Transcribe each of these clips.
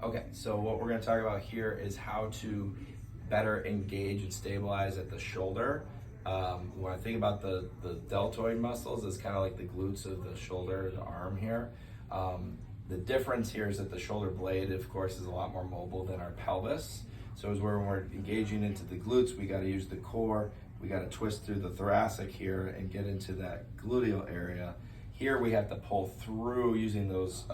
Okay, so what we're gonna talk about here is how to better engage and stabilize at the shoulder. When I think about the deltoid muscles, it's kind of like the glutes of the shoulder, the arm here. The difference here is that the shoulder blade, of course, is a lot more mobile than our pelvis. So as when we're engaging into the glutes, we gotta use the core, we gotta twist through the thoracic here and get into that gluteal area. Here we have to pull through using those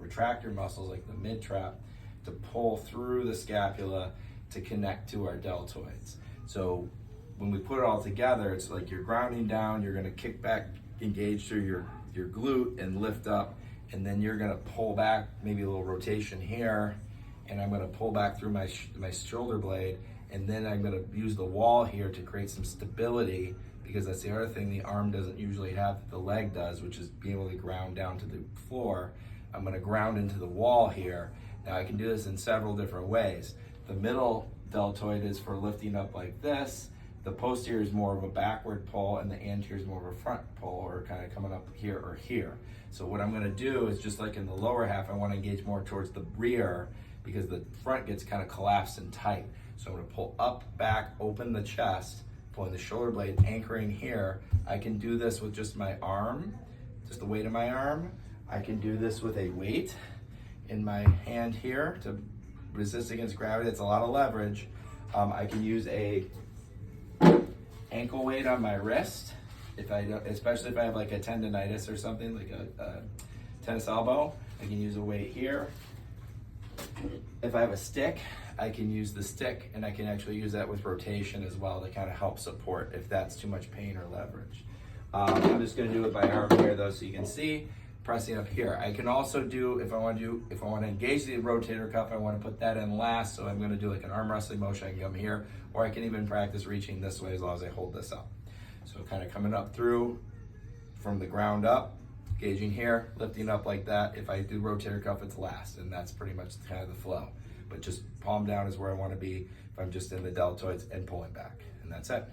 retractor muscles like the mid-trap to pull through the scapula to connect to our deltoids. So when we put it all together, it's like you're grounding down, you're gonna kick back, engage through your glute and lift up, and then you're gonna pull back, maybe a little rotation here, and I'm gonna pull back through my shoulder blade, and then I'm gonna use the wall here to create some stability, because that's the other thing the arm doesn't usually have that the leg does, which is being able to ground down to the floor. I'm gonna ground into the wall here. Now I can do this in several different ways. The middle deltoid is for lifting up like this. The posterior is more of a backward pull, and the anterior is more of a front pull, or kind of coming up here or here. So what I'm gonna do is, just like in the lower half, I wanna engage more towards the rear because the front gets kind of collapsed and tight. So I'm gonna pull up, back, open the chest, pulling the shoulder blade, anchoring here. I can do this with just my arm, just the weight of my arm. I can do this with a weight in my hand here to resist against gravity. It's a lot of leverage. I can use a ankle weight on my wrist, especially if I have like a tendonitis or something, like a tennis elbow. I can use a weight here. If I have a stick, I can use the stick, and I can actually use that with rotation as well to kind of help support if that's too much pain or leverage. I'm just going to do it by arm here though, so you can see. Pressing up here. I can also do, if I want to engage the rotator cuff, I want to put that in last, so I'm going to do like an arm wrestling motion. I can come here, or I can even practice reaching this way as long as I hold this up. So kind of coming up through from the ground up, engaging here, lifting up like that. If I do rotator cuff, it's last, and that's pretty much kind of the flow. But just palm down is where I want to be if I'm just in the deltoids, and pulling back, and that's it.